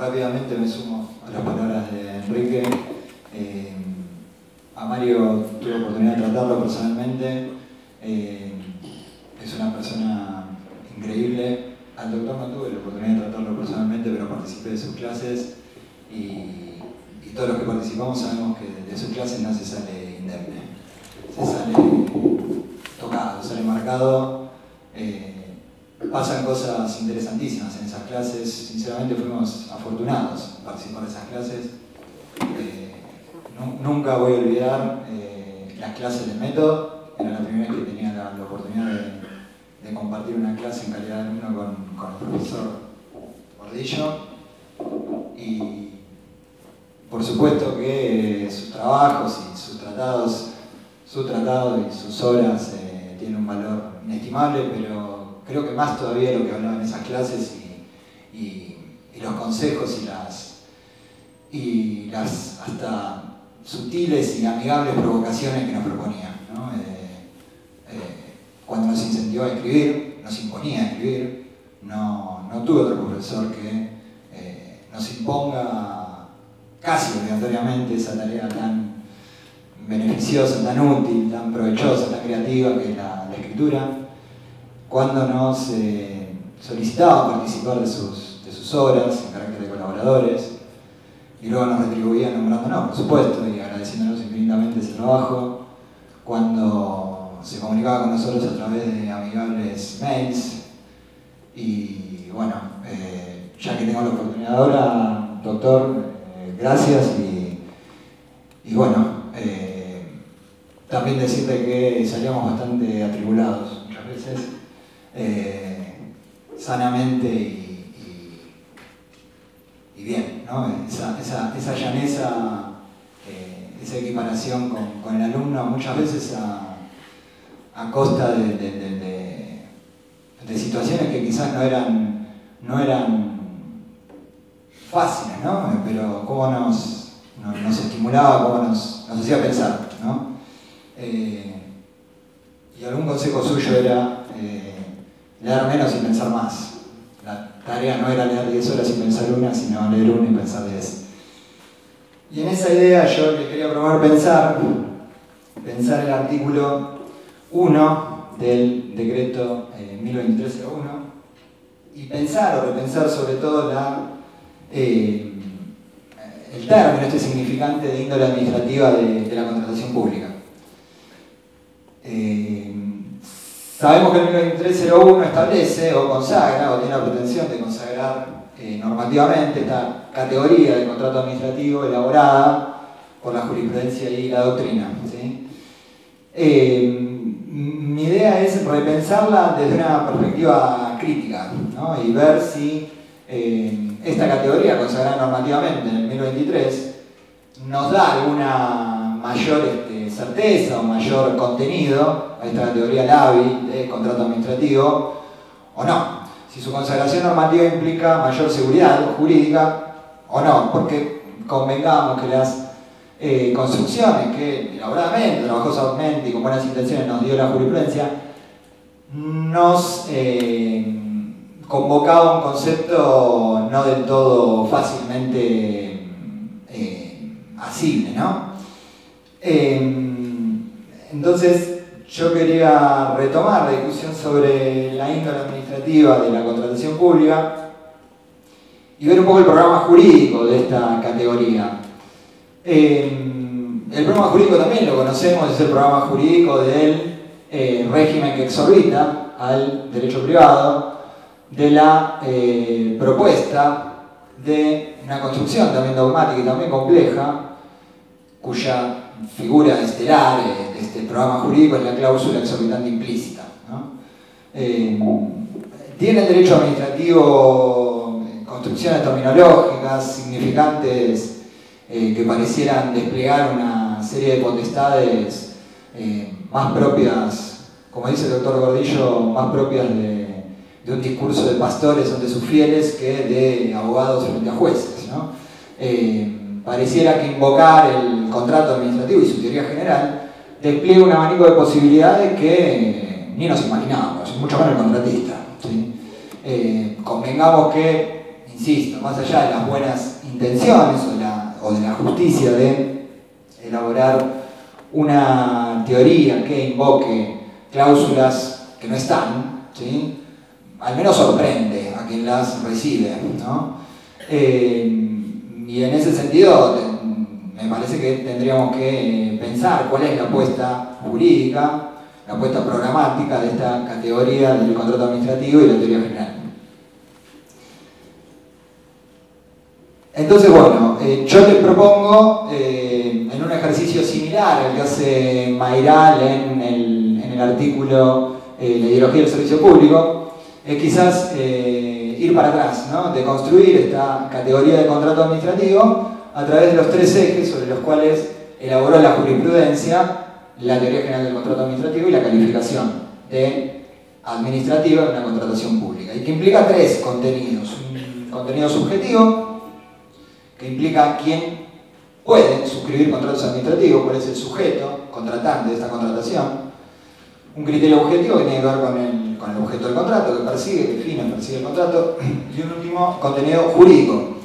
rápidamente me sumo a las palabras de Enrique. A Mario tuve la oportunidad de tratarlo personalmente. Es una persona increíble. Al doctor no tuve la oportunidad de tratarlo personalmente, pero participé de sus clases y todos los que participamos sabemos que de sus clases no se sale indemne. Se sale tocado, sale marcado. Pasan cosas interesantísimas en esas clases. Sinceramente fuimos afortunados en participar de esas clases. Nunca voy a olvidar las clases de método. Era la primera vez que tenía la oportunidad de compartir una clase en calidad de alumno con el profesor Gordillo. Y por supuesto que sus trabajos y sus tratados, su tratado y sus obras tienen un valor inestimable, pero creo que más todavía lo que hablaba en esas clases y los consejos y las hasta sutiles y amigables provocaciones que nos proponía, ¿no? Cuando nos incentivó a escribir, nos imponía a escribir, no tuve otro profesor que nos imponga casi obligatoriamente esa tarea tan beneficiosa, tan útil, tan provechosa, tan creativa que es la escritura. Cuando nos solicitaba participar de sus obras en carácter de colaboradores y luego nos retribuía nombrándonos, por supuesto, y agradeciéndonos infinitamente ese trabajo. Cuando se comunicaba con nosotros a través de amigables mails. Y bueno, ya que tengo la oportunidad ahora, doctor, gracias y bueno, también decirle que salíamos bastante atribulados muchas veces, sanamente y bien, ¿no? Esa llaneza, esa equiparación con el alumno, muchas veces a costa de situaciones que quizás no eran fáciles, ¿no? Pero cómo nos estimulaba, cómo nos hacía pensar, ¿no? Y algún consejo suyo era leer menos y pensar más. La tarea no era leer 10 horas y pensar una, sino leer una y pensar 10. Y en esa idea yo les quería proponer pensar el artículo 1 del decreto 1023-01 y pensar o repensar sobre todo el término significante de índole administrativa de la contratación pública. Sabemos que el 1023-01 establece o consagra o tiene la pretensión de consagrar normativamente esta categoría de contrato administrativo elaborada por la jurisprudencia y la doctrina, ¿sí? Mi idea es repensarla desde una perspectiva crítica, ¿no? Y ver si esta categoría consagrada normativamente en el 1023 nos da alguna mayor certeza o mayor contenido a esta categoría lábil de contrato administrativo o no. Si su consagración normativa implica mayor seguridad jurídica o no, porque convengamos que las construcciones que elaboradamente, trabajosamente y con buenas intenciones nos dio la jurisprudencia, nos convocaba un concepto no del todo fácilmente asible, ¿no? Entonces yo quería retomar la discusión sobre la índole administrativa de la contratación pública y ver un poco el programa jurídico de esta categoría. El programa jurídico también lo conocemos, es el programa jurídico del régimen que exorbita al derecho privado, de la propuesta de una construcción también dogmática y también compleja, cuya figura estelar de este programa jurídico es la cláusula exorbitante implícita, ¿no? Tiene el derecho administrativo construcciones terminológicas significantes que parecieran desplegar una serie de potestades más propias, como dice el doctor Gordillo, más propias de un discurso de pastores ante sus fieles que de abogados frente a jueces, ¿no? Pareciera que invocar el contrato administrativo y su teoría general despliega un abanico de posibilidades que ni nos imaginábamos, mucho menos el contratista, ¿sí? Convengamos que insisto, más allá de las buenas intenciones o de la justicia de elaborar una teoría que invoque cláusulas que no están, ¿sí? Al menos sorprende a quien las recibe, ¿no? Y en ese sentido me parece que tendríamos que pensar cuál es la apuesta jurídica, la apuesta programática de esta categoría del contrato administrativo y la teoría general. Entonces, bueno, yo les propongo, en un ejercicio similar al que hace Mayral en el artículo La ideología del servicio público, quizás ir para atrás, ¿no? De construir esta categoría de contrato administrativo a través de los tres ejes sobre los cuales elaboró la jurisprudencia, la teoría general del contrato administrativo y la calificación de administrativa de una contratación pública, y que implica tres contenidos. Un contenido subjetivo, que implica quién puede suscribir contratos administrativos, cuál es el sujeto contratante de esta contratación. Un criterio objetivo que tiene que ver con el objeto del contrato, que persigue, que define, persigue el contrato. Y un último, contenido jurídico.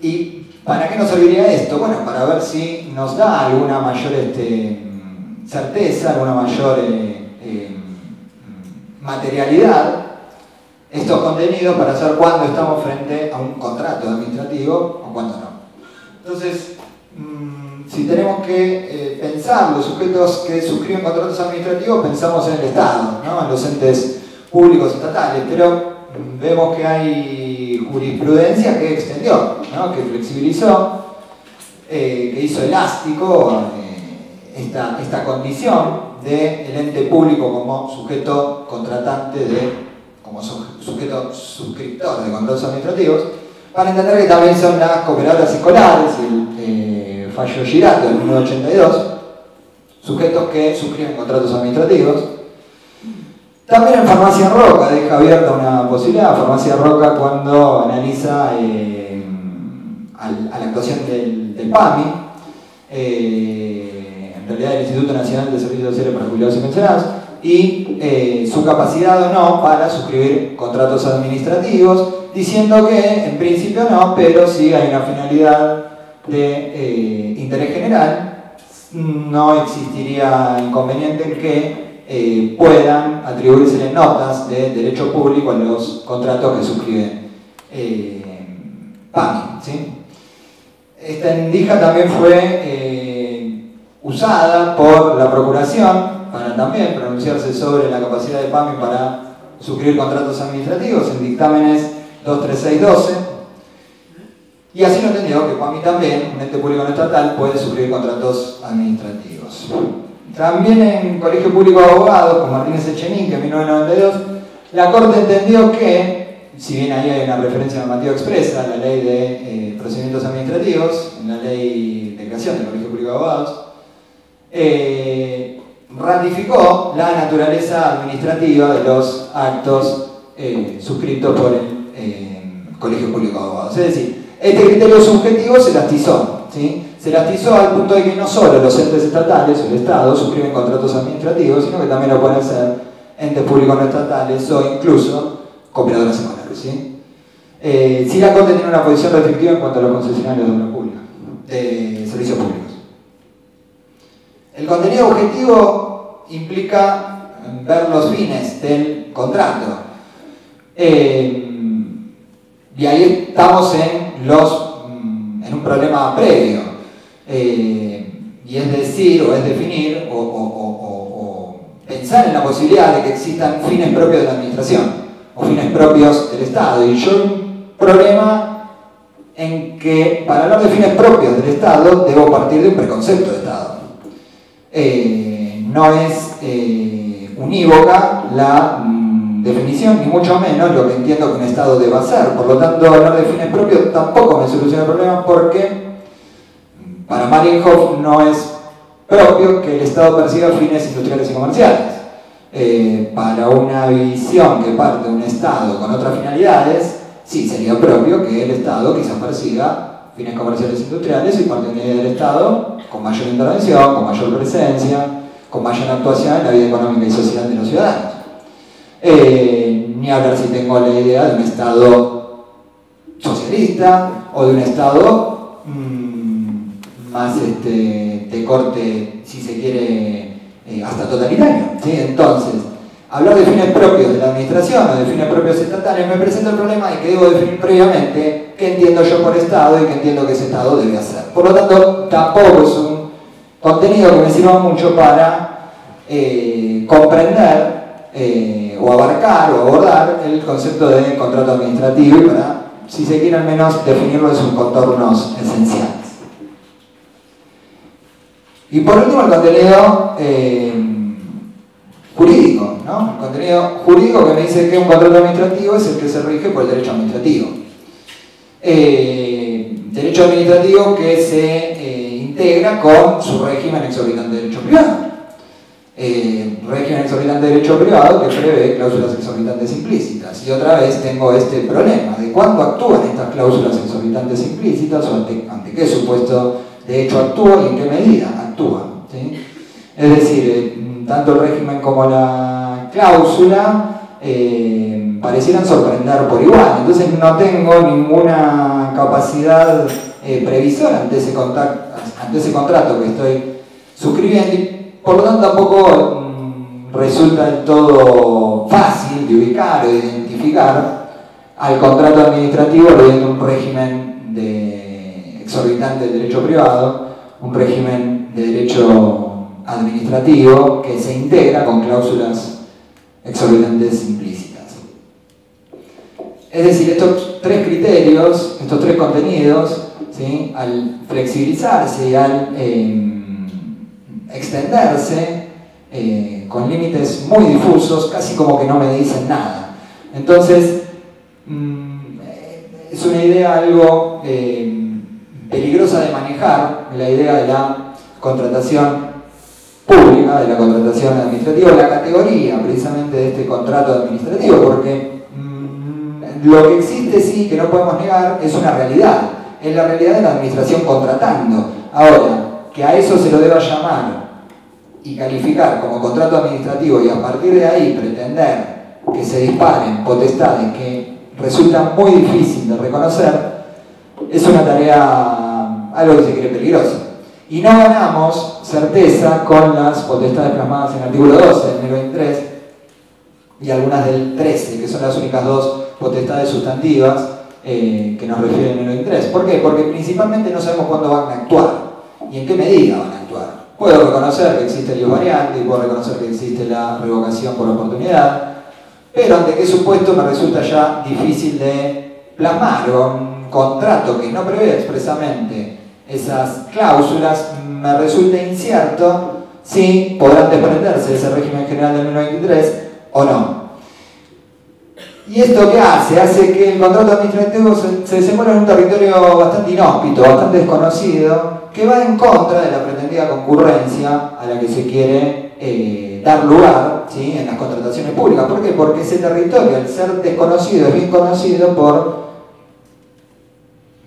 ¿Y para qué nos serviría esto? Bueno, para ver si nos da alguna mayor certeza, alguna mayor materialidad estos contenidos, para saber cuándo estamos frente a un contrato administrativo o cuándo no. Entonces, si tenemos que pensar los sujetos que suscriben contratos administrativos, pensamos en el Estado, ¿no? En los entes públicos estatales, pero vemos que hay jurisprudencia que extendió, ¿no? Que flexibilizó, que hizo elástico esta condición del ente público como sujeto contratante como sujeto suscriptor de contratos administrativos, para entender que también son las cooperadoras escolares, el fallo Girato del 1982, sujetos que suscriben contratos administrativos. También en Farmacia Roca deja abierta una posibilidad, Farmacia Roca, cuando analiza a la actuación del PAMI, en realidad el Instituto Nacional de Servicios Sociales para Jubilados y Pensionados, y su capacidad o no para suscribir contratos administrativos, diciendo que en principio no, pero sí hay una finalidad de interés general, no existiría inconveniente en que puedan atribuirse notas de derecho público a los contratos que suscribe PAMI, ¿sí? Esta endija también fue usada por la Procuración para también pronunciarse sobre la capacidad de PAMI para suscribir contratos administrativos en dictámenes 23612, y así lo entendió que PAMI también, un ente público no estatal, puede suscribir contratos administrativos. También en Colegio Público de Abogados, con Martínez Echenique, en 1992, la Corte entendió que, si bien ahí hay una referencia normativa expresa en la Ley de Procedimientos Administrativos, en la Ley de Creación del Colegio Público de Abogados, ratificó la naturaleza administrativa de los actos suscritos por el Colegio Público de Abogados. Es decir, este criterio subjetivo se elastizó, ¿sí? Se elastizó al punto de que no solo los entes estatales o el Estado suscriben contratos administrativos, sino que también lo pueden hacer entes públicos no estatales o incluso cooperadoras escolares, ¿sí? Sí, la Corte tiene una posición restrictiva en cuanto a los concesionarios de obra pública, de servicios públicos. El contenido objetivo implica ver los fines del contrato. Y ahí estamos en un problema previo. Y es decir, o es definir, o pensar en la posibilidad de que existan fines propios de la administración, o fines propios del Estado. Y yo un problema en que, para hablar de fines propios del Estado, debo partir de un preconcepto de Estado. No es unívoca la definición, ni mucho menos lo que entiendo que un Estado deba hacer. Por lo tanto, hablar de fines propios tampoco me soluciona el problema, porque para Marienhoff no es propio que el Estado persiga fines industriales y comerciales. Para una visión que parte de un Estado con otras finalidades, sí sería propio que el Estado quizás persiga fines comerciales e industriales, y parte de una idea del Estado con mayor intervención, con mayor presencia, con mayor actuación en la vida económica y social de los ciudadanos. Ni hablar si tengo la idea de un Estado socialista o de un Estado más de corte, si se quiere, hasta totalitario, ¿sí? Entonces, hablar de fines propios de la administración o de fines propios estatales me presenta el problema de que debo definir previamente qué entiendo yo por Estado y qué entiendo que ese Estado debe hacer. Por lo tanto, tampoco es un contenido que me sirva mucho para comprender o abarcar o abordar el concepto de contrato administrativo y para, si se quiere al menos, definirlo en sus contornos esenciales. Y por último, el contenido jurídico, ¿no? El contenido jurídico que me dice que un contrato administrativo es el que se rige por el derecho administrativo. Derecho administrativo que se integra con su régimen exorbitante de derecho privado. Régimen exorbitante de derecho privado que prevé cláusulas exorbitantes implícitas. Y otra vez tengo este problema de cuándo actúan estas cláusulas exorbitantes implícitas o ante qué supuesto de hecho actúa y en qué medida actúa, ¿sí? Es decir, tanto el régimen como la cláusula parecieran sorprender por igual. Entonces no tengo ninguna capacidad previsora ante ese contrato que estoy suscribiendo y por lo tanto tampoco resulta del todo fácil de ubicar o de identificar al contrato administrativo leyendo un régimen exorbitante del derecho privado, un régimen de derecho administrativo que se integra con cláusulas exorbitantes implícitas. Es decir, estos tres criterios, estos tres contenidos, ¿sí? Al flexibilizarse y al extenderse con límites muy difusos, casi como que no me dicen nada. Entonces, es una idea algo peligrosa de manejar, la idea de la contratación pública, de la contratación administrativa, la categoría precisamente de este contrato administrativo, porque lo que existe sí, que no podemos negar, es una realidad, es la realidad de la administración contratando. Ahora, que a eso se lo deba llamar y calificar como contrato administrativo y a partir de ahí pretender que se disparen potestades que resultan muy difícil de reconocer, es una tarea, algo que se quiere peligrosa. Y no ganamos certeza con las potestades plasmadas en el artículo 12 del 1023 y algunas del 13, que son las únicas dos potestades sustantivas que nos refieren el 1023. ¿Por qué? Porque principalmente no sabemos cuándo van a actuar y en qué medida van a actuar. Puedo reconocer que existe el ius variante y puedo reconocer que existe la revocación por oportunidad, pero ante qué supuesto me resulta ya difícil de plasmar, o un contrato que no prevé expresamente esas cláusulas me resulta incierto si podrán desprenderse de ese régimen general del 1923 o no. ¿Y esto qué hace? Hace que el contrato administrativo se desenvuelva en un territorio bastante inhóspito, bastante desconocido, que va en contra de la pretendida concurrencia a la que se quiere dar lugar, ¿sí? En las contrataciones públicas. ¿Por qué? Porque ese territorio, al ser desconocido, es bien conocido por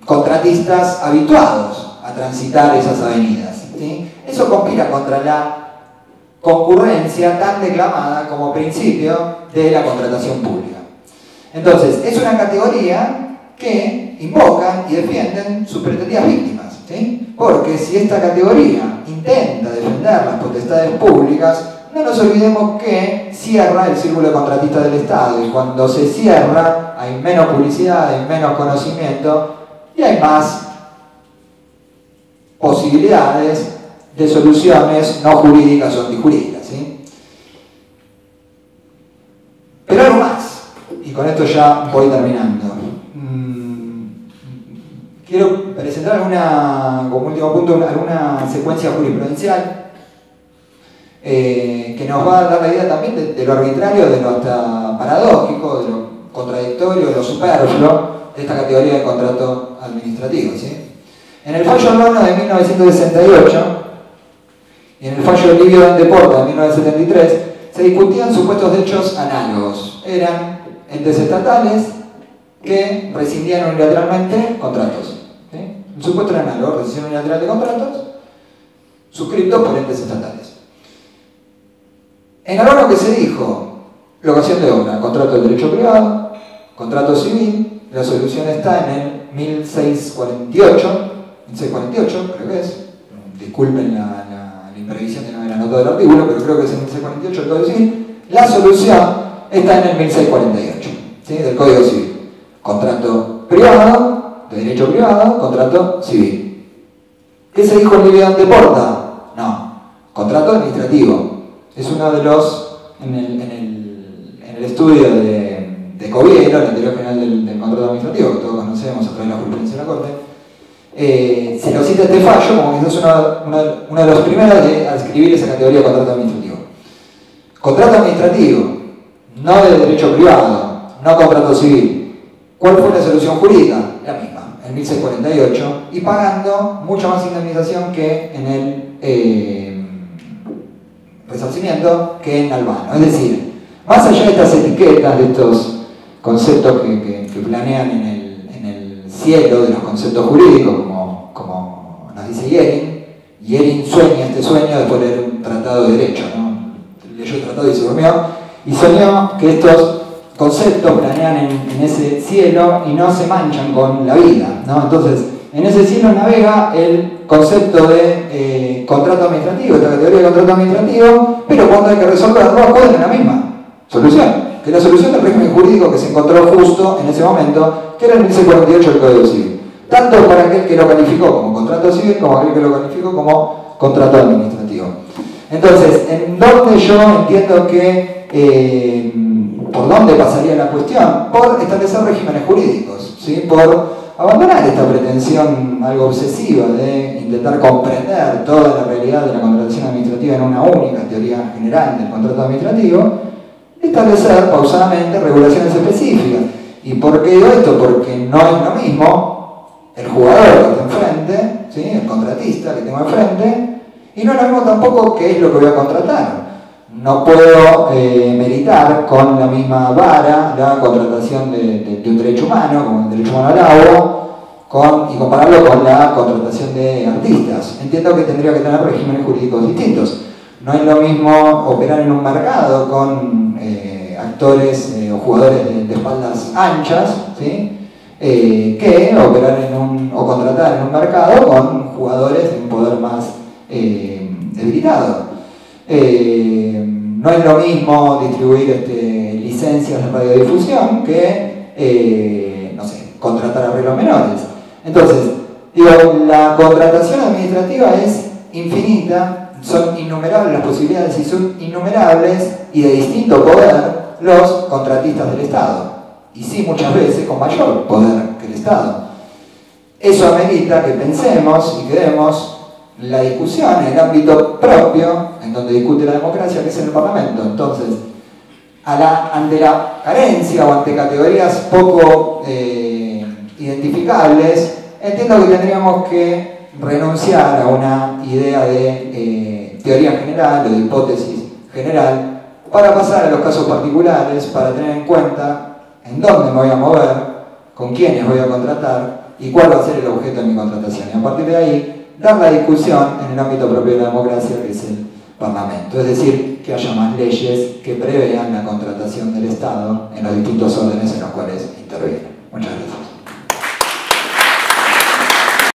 contratistas habituados a transitar esas avenidas, ¿sí? Eso conspira contra la concurrencia tan declamada como principio de la contratación pública. Entonces, es una categoría que invocan y defienden sus pretendidas víctimas, ¿sí? Porque si esta categoría intenta defender las potestades públicas, no nos olvidemos que cierra el círculo de contratistas del Estado y cuando se cierra hay menos publicidad, hay menos conocimiento y hay más posibilidades de soluciones no jurídicas o antijurídicas, ¿sí? Pero algo más, y con esto ya voy terminando. Quiero presentar como último punto alguna secuencia jurisprudencial que nos va a dar la idea también de lo arbitrario, de lo hasta paradójico, de lo contradictorio, de lo superfluo de esta categoría de contrato administrativo, ¿sí? En el fallo Albano de 1968 y en el fallo Livio de Porta de 1973 se discutían supuestos de hechos análogos. Eran entes estatales que rescindían unilateralmente contratos, ¿sí? El supuesto era análogo, rescisión unilateral de contratos suscritos por entes estatales. En Albano, ¿qué se dijo? Locación de obra, contrato de derecho privado, contrato civil, la solución está en el 1648 creo que es, disculpen la imprevisión de no haber anotado el artículo, pero creo que es el 1648 del Código Civil. La solución está en el 1648, ¿sí? Del Código Civil. Contrato privado, de derecho privado, contrato civil. ¿Qué se dijo en Livian de Porta? No, contrato administrativo. Es uno de los, en el estudio de Covielo, la teoría general del contrato administrativo, que todos conocemos a través de la jurisprudencia de la Corte, se lo cita este fallo como quizás uno de los primeros de adscribir esa categoría de contrato administrativo. Contrato administrativo, no de derecho privado, no contrato civil. ¿Cuál fue la solución jurídica? La misma, en 1648, y pagando mucha más indemnización que en el resarcimiento que en Albano. Es decir, más allá de estas etiquetas, de estos conceptos que planean en el cielo de los conceptos jurídicos, como nos dice Yering sueña este sueño después de leer un tratado de derecho, ¿no? Leyó el tratado y se durmió, y soñó que estos conceptos planean en ese cielo y no se manchan con la vida, ¿no? Entonces, en ese cielo navega el concepto de contrato administrativo, esta categoría de contrato administrativo, pero cuando hay que resolverlo, acuerdan en la misma solución, que es la solución del régimen jurídico que se encontró justo en ese momento, que era el 1648 del Código Civil. Tanto para aquel que lo calificó como contrato civil, como aquel que lo calificó como contrato administrativo. Entonces, ¿en dónde yo entiendo que por dónde pasaría la cuestión? Por establecer regímenes jurídicos, ¿sí? Por abandonar esta pretensión algo obsesiva de intentar comprender toda la realidad de la contratación administrativa en una única teoría general del contrato administrativo, establecer pausadamente regulaciones específicas. ¿Y por qué digo esto? Porque no es lo mismo el jugador que está enfrente, ¿sí? El contratista que tengo enfrente, y no es lo mismo tampoco qué es lo que voy a contratar. No puedo meritar con la misma vara la contratación de un derecho humano, como el derecho humano al agua, y compararlo con la contratación de artistas. Entiendo que tendría que tener regímenes jurídicos distintos. No es lo mismo operar en un mercado con actores o jugadores de espaldas anchas, ¿sí? Que operar o contratar en un mercado con jugadores de un poder más debilitado. No es lo mismo distribuir licencias de radiodifusión que, no sé, contratar arreglos menores. Entonces, digo, la contratación administrativa es infinita, son innumerables las posibilidades y son innumerables y de distinto poder los contratistas del Estado. Y sí, muchas veces con mayor poder que el Estado. Eso amerita que pensemos y que demos la discusión en el ámbito propio, en donde discute la democracia, que es en el Parlamento. Entonces, ante la carencia o ante categorías poco identificables, entiendo que tendríamos que renunciar a una idea de teoría general o de hipótesis general para pasar a los casos particulares, para tener en cuenta en dónde me voy a mover, con quiénes voy a contratar y cuál va a ser el objeto de mi contratación. Y a partir de ahí, dar la discusión en el ámbito propio de la democracia, que es el Parlamento. Es decir, que haya más leyes que prevean la contratación del Estado en los distintos órdenes en los cuales interviene. Muchas gracias.